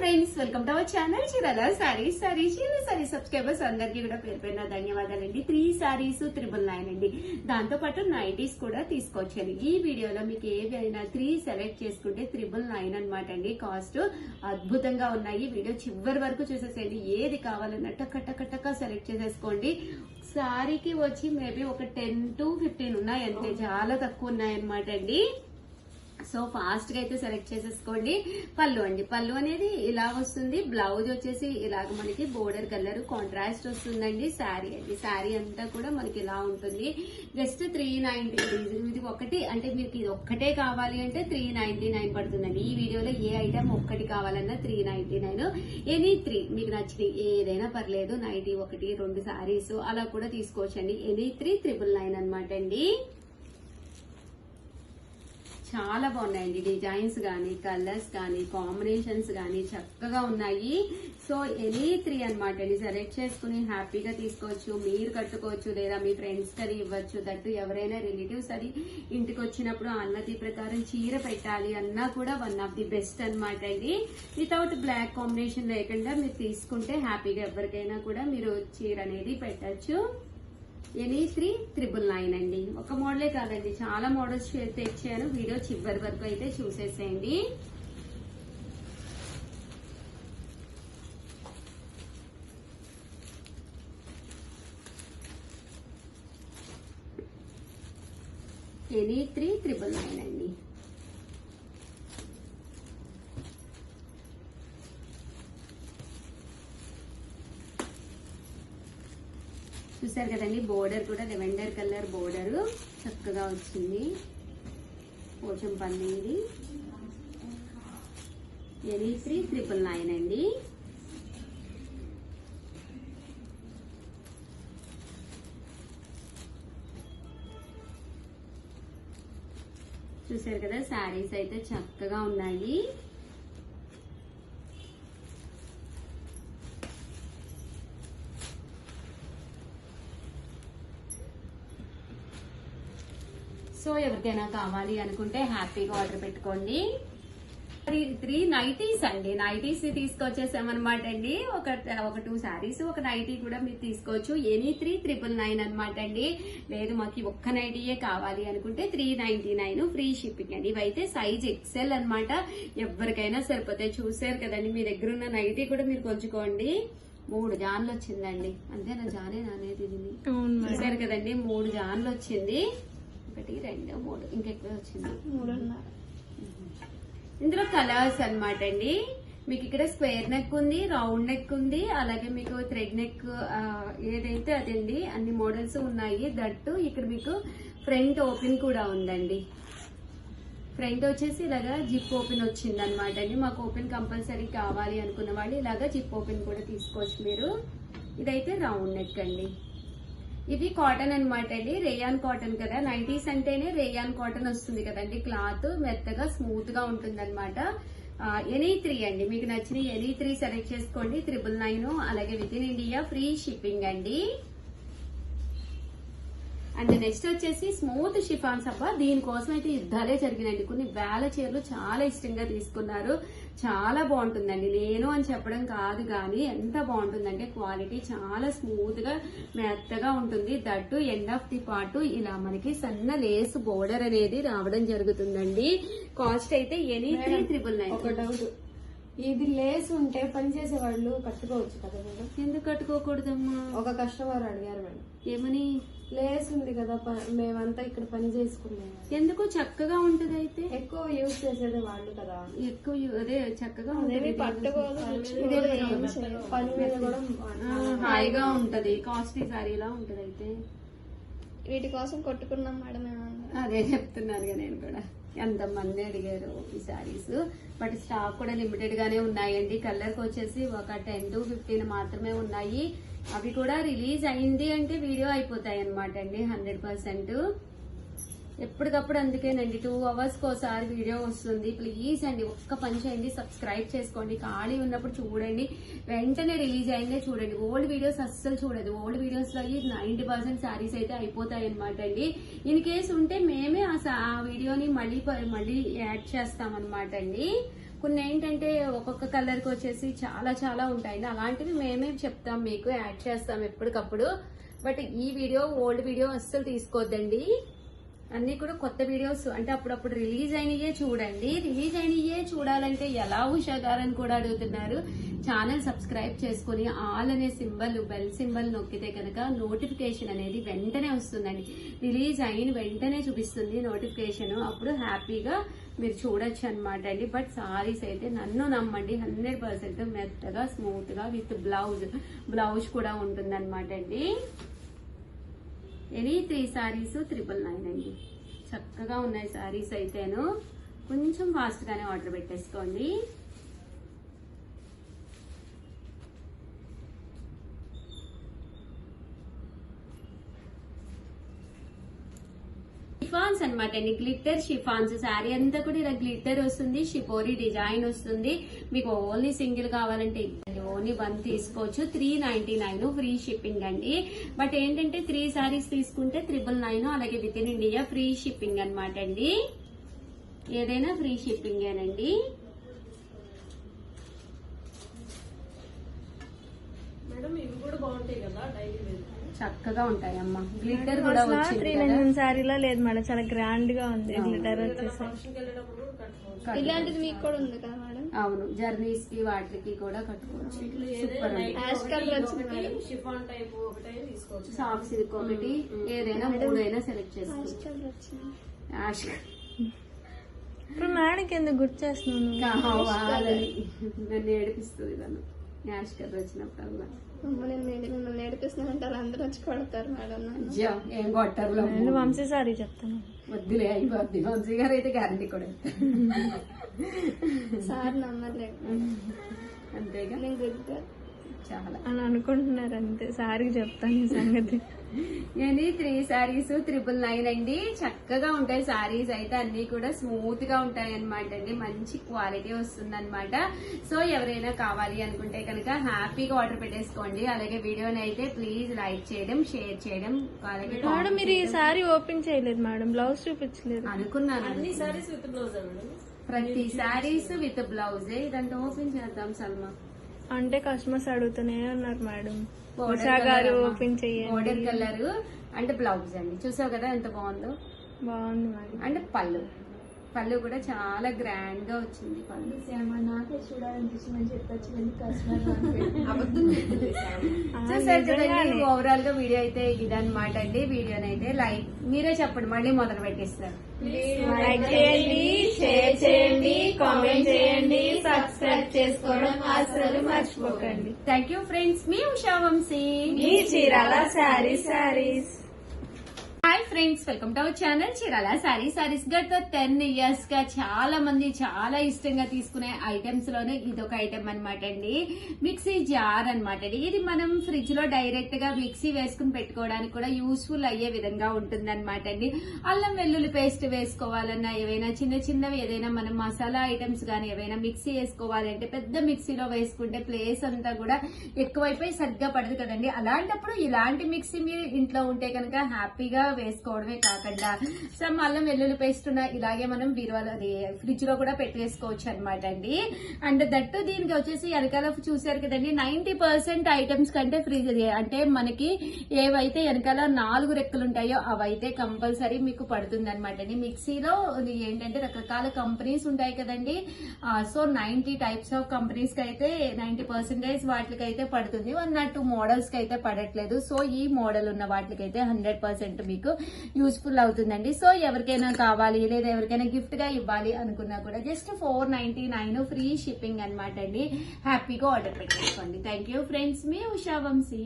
Friends, welcome to our channel Chirala saris. Sorry subscribers అందరికీ కూడా పేరు పేరున ధన్యవాదాలండి. 3 సారీస్ 999 అండి. దాంతో పాటు నైటీస్ కూడా తీసుకోవచ్చండి. ఈ వీడియోలో మీకు ఏవి అయినా 3 సెలెక్ట్ చేసుకుంటే 999 అనమాట అండి. కాస్ట్ అద్భుతంగా ఉన్నాయి. వీడియో చివరి వరకు చూసేసేయండి. ఏది కావాలన్నా టక్క సెలెక్ట్ చేసేసుకోండి. సారీకి వచ్చి మేబీ ఒక 10 to 15 ఉన్నాయి అంతే, చాలా తక్కువ ఉన్నాయన్నమాట అండి. సో ఫాస్ట్ గా అయితే సెలెక్ట్ చేసేసుకోండి. పళ్ళు అండి, పళ్ళు అనేది ఇలా వస్తుంది. బ్లౌజ్ వచ్చేసి ఇలాగ మనకి బోర్డర్ కలర్ కాంట్రాస్ట్ వస్తుందండి. శారీ అండి, శారీ అంతా కూడా మనకి ఇలా ఉంటుంది. జస్ట్ 390 ఇది ఒకటి, అంటే మీకు ఇది ఒక్కటే కావాలి అంటే 399 పడుతుందండి. ఈ వీడియోలో ఏ ఐటమ్ ఒక్కటి కావాలన్నా 399. ఎనీ 3 మీకు నచ్చింది ఏదైనా పర్లేదు. 91 2 శారీస్ అలా కూడా తీసుకోవచ్చండి. ఎనీ 3 999 అనమాట అండి. చాలా బాగున్నాయండి. డిజైన్స్ కానీ కలర్స్ కానీ కాంబినేషన్స్ కానీ చక్కగా ఉన్నాయి. సో ఎనీ 3 అనమాట అండి. సెలెక్ట్ చేసుకుని హ్యాపీగా తీసుకోవచ్చు. మీరు కట్టుకోవచ్చు లేదా మీ ఫ్రెండ్స్ కది ఇవ్వచ్చు. దట్టు ఎవరైనా రిలేటివ్స్ అది ఇంటికి వచ్చినప్పుడు అన్నది ప్రకారం చీర పెట్టాలి అన్నా కూడా వన్ ఆఫ్ ది బెస్ట్ అనమాట అండి. వితౌట్ బ్లాక్ కాంబినేషన్ లేకుండా మీరు తీసుకుంటే హ్యాపీగా ఎవరికైనా కూడా మీరు చీర అనేది పెట్టచ్చు. ఎనీ 3 999 అండి. ఒక మోడలే కాదండి, చాలా మోడల్స్ తెచ్చాను. వీడియో చివరి వరకు అయితే చూసేసేయండి. ఎనీ 3 999 అండి. చూసారు కదండి, బోర్డర్ కూడా లెవెండర్ కలర్ బోర్డర్ చక్కగా వచ్చింది. పోచం పల్లి ఇది. ఎనీ 3 999 అండి. చూసారు కదా, శారీస్ అయితే చక్కగా ఉన్నాయి. సో ఎవరికైనా కావాలి అనుకుంటే హ్యాపీగా ఆర్డర్ పెట్టుకోండి. 3 నైటీస్ అండి. నైటీస్ తీసుకొచ్చేసామన్నమాట అండి. ఒక 2 శారీస్ ఒక నైటీ కూడా మీరు తీసుకోవచ్చు. ఎనీ 3 999 అనమాట అండి. లేదు మాకు ఒక్క నైటీయే కావాలి అనుకుంటే 399 ఫ్రీ షిప్పింగ్ అండి. ఇవైతే సైజ్ ఎక్సెల్ అనమాట. ఎవరికైనా సరిపోతాయి. చూసారు కదండి, మీ దగ్గర ఉన్న నైటీ కూడా మీరు కొంచుకోండి. 3 జాన్లు వచ్చిందండి. అంతేనా, జానే నానేది చూసారు కదండి, 3 జాన్లు వచ్చింది. 1 2 3 ఇంకెక్కువ వచ్చింది 3.5. ఇందులో కలర్స్ అనమాట అండి. మీకు ఇక్కడ స్క్వేర్ నెక్ ఉంది, రౌండ్ నెక్ ఉంది, అలాగే మీకు థ్రెడ్ నెక్ ఏదైతే అదండి. అన్ని మోడల్స్ ఉన్నాయి. దట్టు ఇక్కడ మీకు ఫ్రంట్ ఓపెన్ కూడా ఉందండి. ఫ్రంట్ వచ్చేసి ఇలాగా జిప్ ఓపెన్ వచ్చింది అనమాట అండి. మాకు ఓపెన్ కంపల్సరీ కావాలి అనుకున్న వాళ్ళు ఇలాగా జిప్ ఓపెన్ కూడా తీసుకోవచ్చు మీరు. ఇదైతే రౌండ్ నెక్ అండి. ఇవి కాటన్ అనమాట అండి. రేయాన్ కాటన్ కదా, నైటీస్ అంటేనే రేయాన్ కాటన్ వస్తుంది కదండి. క్లాత్ మెత్తగా స్మూత్ గా ఉంటుంది అనమాట. ఎనీ 3 అండి. మీకు నచ్చిన ఎనీ 3 సెలెక్ట్ చేసుకోండి. 999. అలాగే with in India free shipping అండి. అండ్ నెక్స్ట్ వచ్చేసి స్మూత్ షిఫాన్స్. అబ్బా, దీనికోసం అయితే యుద్ధాలే జరిగినాయండి. కొన్ని వేల చీరలు చాలా ఇష్టంగా తీసుకున్నారు. చాలా బాగుంటుందండి. నేను అని చెప్పడం కాదు కానీ ఎంత బాగుంటుందంటే క్వాలిటీ చాలా స్మూత్ గా మెత్తగా ఉంటుంది. That end of the part ఇలా మనకి సన్న లేస్ బోర్డర్ అనేది రావడం జరుగుతుందండి. కాస్ట్ అయితే ఎనీ 3 999. ఒక డౌట్, ఇది లేస్ ఉంటే పనిచేసే వాళ్ళు కట్టుకోవచ్చు కదా మేడం? ఎందుకు కట్టుకోకూడదమ్మా? ఒక కస్టమర్ అడిగారు మేడం. ఏమని? లేస్ ఉంది కదా, మేమంతా ఇక్కడ పని చేసుకున్నాం. ఎందుకు చక్కగా ఉంటది. అయితే ఎక్కువ యూజ్ చేసేది వాళ్ళు కదా, ఎక్కువ అదే చక్కగా పని మీద కూడా హాయిగా ఉంటది. కాస్ట్లీ సారీలా ఉంటది. అయితే వీటి కోసం కొట్టుకున్నాం మేడం. అదే చెప్తున్నాను నేను కూడా. ఎంతమంది అడిగారు ఈ శారీస్. బట్ స్టాక్ కూడా లిమిటెడ్ గానే ఉన్నాయండి. కలర్కి వచ్చేసి ఒక 10 to 15 మాత్రమే ఉన్నాయి. అవి కూడా రిలీజ్ అయింది అంటే వీడియో అయిపోతాయి అనమాట అండి. 100% ఎప్పటికప్పుడు. అందుకేనండి 2 hours ఒకసారి వీడియో వస్తుంది. ప్లీజ్ అండి ఒక్క పని చేయండి, సబ్స్క్రైబ్ చేసుకోండి. ఖాళీ ఉన్నప్పుడు చూడండి, వెంటనే రిలీజ్ అయిందే చూడండి. ఓల్డ్ వీడియోస్ అస్సలు చూడదు. ఓల్డ్ వీడియోస్ లో 90% శారీస్ అయితే అయిపోతాయి అనమాట అండి. ఇన్ కేసు ఉంటే మేమే ఆ వీడియోని మళ్ళీ యాడ్ చేస్తాం అనమాట అండి. కొన్ని ఏంటంటే ఒక్కొక్క కలర్ కి వచ్చేసి చాలా చాలా ఉంటాయండి. అలాంటివి మేమే చెప్తాం, మీకు యాడ్ చేస్తాం ఎప్పటికప్పుడు. బట్ ఈ వీడియో ఓల్డ్ వీడియో అస్సలు తీసుకోవద్దండి. అన్ని కూడా కొత్త వీడియోస్, అంటే అప్పుడప్పుడు రిలీజ్ అయినయే చూడండి. రిలీజ్ అయినయే చూడాలంటే ఎలా ఉషాగారని కూడా అడుగుతున్నారు. ఛానల్ సబ్స్క్రైబ్ చేసుకుని ఆల్ అనే సింబల్, బెల్ సింబల్ నొక్కితే కనుక నోటిఫికేషన్ అనేది వెంటనే వస్తుందండి. రిలీజ్ అయిన వెంటనే చూపిస్తుంది నోటిఫికేషన్. అప్పుడు హ్యాపీగా మీరు చూడొచ్చు అనమాట అండి. బట్ సారీస్ అయితే నన్ను నమ్మండి, 100% మెత్తగా స్మూత్ గా విత్ బ్లౌజ్ కూడా ఉంటుంది అనమాట అండి. ఎనీ 3 సారీస్ 999 అండి. చక్కగా ఉన్నాయి సారీస్ అయితేను. కొంచెం ఫాస్ట్ గానే ఆర్డర్ పెట్టేసుకోండి. షిఫాన్స్ అనమాట అండి, గ్లిట్టర్ షిఫాన్స్. శారీ అంతా కూడా ఇలా గ్లిట్టర్ వస్తుంది, షిపోరీ డిజైన్ వస్తుంది. మీకు ఓన్లీ సింగిల్ కావాలంటే ఓన్లీ 1 తీసుకోవచ్చు. 399 ఫ్రీ షిప్పింగ్ అండి. బట్ ఏంటంటే 3 సారీస్ తీసుకుంటే 999, అలాగే with in India free shipping అనమాట అండి. ఏదైనా ఫ్రీ షిప్పింగేనండి. మేడం ఇవి కూడా బాగుంటాయి కదా డైలీ వేర్. చక్కగా ఉంటాయి అమ్మ. గ్లిట్టర్ కూడా వచ్చింది 399 సారీలో లేదు మేడం, చాలా గ్రాండ్ గా ఉంది గ్లిటర్ వచ్చేసి. ఇలాంటిది మీకు కూడా ఉంది కదా మేడం? అవును, జర్నీస్ కి వాటికి కూడా కట్టుకోవచ్చు. సూపర్ ఉంది. యాష్ కలర్ వచ్చింది మేడం. షిఫాన్ టైప్ ఒకటే తీసుకోవచ్చు. సాఫ్ట్ సిల్క్ ఒకటి, ఏదైనా 3 అయినా సెలెక్ట్ యాష్ చేసుకోవచ్చు. కలర్ వచ్చింది. యాష్ ఇప్పుడు మేడంకి ఎందుకు గుర్తు చేస్తున్నాను? కావాలని నన్ను ఏడిపిస్తుంది తను యాష్ కలర్ వచ్చినప్పుడల్లా. మిమ్మల్ని నేర్పిస్తున్నానంటారు, అందరూ వచ్చి కొడతారు మేడం నన్ను. అయ్యో, ఏం కొట్టారు నేను వంశీ సారీ చెప్తాను. వద్దులే, అయిపోద్ది. వంశీ గారు అయితే గ్యారంటీ కూడా సార్ నమ్మలేదు, అంతేగా. నేను గుర్తు చాలా అని అనుకుంటున్నారు అంతే. సారీ చెప్తాను ఈ సంగతి. నేను 3 సారీస్ 999 అండి. చక్కగా ఉంటాయి సారీస్ అయితే, అన్ని కూడా స్మూత్ గా ఉంటాయి అనమాట అండి. మంచి క్వాలిటీ వస్తుంది అనమాట. సో ఎవరైనా కావాలి అనుకుంటే కనుక హ్యాపీగా ఆర్డర్ పెట్టేసుకోండి. అలాగే వీడియోని అయితే ప్లీజ్ లైక్ చేయడం, షేర్ చేయడం, అలాగే మేడం మీరు ఈ సారీ ఓపెన్ చేయలేదు మేడం, బ్లౌజ్ చూపించలేదు. అనుకున్నాను. అన్ని సారీస్ విత్ బ్లౌజ్ మేడం. ప్రతి సారీస్ విత్ బ్లౌజే. ఇదంతా ఓపెన్ చేద్దాం సల్మా. అంటే కస్టమర్స్ అడుగుతూనే ఉన్నారు మేడం, బోర్డర్ ఉషా గారు కలర్ ఓపెన్ చేయండి. బోర్డర్ కలర్ అంటే బ్లౌజ్ అండి. చూసావు కదా ఎంత బాగుందో. బాగుంది మేడం. అంటే పళ్ళు కూడా చాలా గ్రాండ్ గా వచ్చింది. పళ్ళు నాకే చూడాలనిపిస్తుందని చెప్పొచ్చు. చూసారు కదండి. ఓవరాల్ గా వీడియో అయితే ఇదన్నమాట అండి. వీడియోని అయితే లైక్ మీరే చెప్పండి, మళ్ళీ మొదలు పెట్టిస్తారు. లైక్ చేయండి, షేర్ చేయండి, కామెంట్ చేయండి, సబ్స్క్రైబ్ చేసుకోవడం అసలు మర్చిపోకండి. Thank you friends. మీ ఉషా వంశీ, మీ Chirala sarees. Hi friends, welcome to our channel Chirala sarees. గత 10 years గా చాలా మంది చాలా ఇష్టంగా తీసుకునే ఐటమ్స్ లోనే ఇదొక ఐటమ్ అనమాట అండి. మిక్సీ జార్ అనమాట అండి. ఇది మనం ఫ్రిడ్జ్ లో డైరెక్ట్ గా మిక్సీ వేసుకుని పెట్టుకోవడానికి కూడా యూస్ఫుల్ అయ్యే విధంగా ఉంటుంది అనమాట అండి. అల్లం వెల్లుల్లి పేస్ట్ వేసుకోవాలన్నా, ఏవైనా చిన్నవి ఏదైనా మనం మసాలా ఐటమ్స్ గానీ ఏవైనా మిక్సీ వేసుకోవాలంటే పెద్ద మిక్సీలో వేసుకుంటే ప్లేస్ అంతా కూడా ఎక్కువైపోయి సరిగ్గా పడదు కదండి. అలాంటప్పుడు ఇలాంటి మిక్సీ మీరు ఇంట్లో ఉంటే కనుక హ్యాపీగా వేసుకోవడమే కాకుండా సమ్ అల్లం వెల్లుల్లి పేస్ట్ ఇలాగే మనం బీరువాలో ఫ్రిడ్జ్ లో కూడా పెట్టేసుకోవచ్చు అనమాట అండి. అండ్ దట్టు దీనికి వచ్చేసి వెనకాల చూసారు కదండి, 90% ఐటమ్స్ కంటే ఫ్రిడ్జ్ అంటే మనకి ఏవైతే వెనకాల 4 రెక్కలు ఉంటాయో అవైతే కంపల్సరీ మీకు పడుతుంది అనమాట అండి. మిక్సీలో ఏంటంటే రకరకాల కంపెనీస్ ఉంటాయి కదండి. సో 90 types ఆఫ్ కంపెనీస్ కి అయితే 90% వాటికి అయితే పడుతుంది. 1 or 2 మోడల్స్ కి అయితే పడట్లేదు. సో ఈ మోడల్ ఉన్న వాటికైతే 100% మీకు యూస్ఫుల్ అవుతుందండి. సో ఎవరికైనా కావాలి లేదా ఎవరికైనా గిఫ్ట్ గా ఇవ్వాలి అనుకున్నా కూడా జస్ట్ 499 ఫ్రీ షిప్పింగ్ అనమాట అండి. హ్యాపీగా ఆర్డర్ పెట్టేసుకోండి. Thank you friends. మీ ఉషా వంశీ.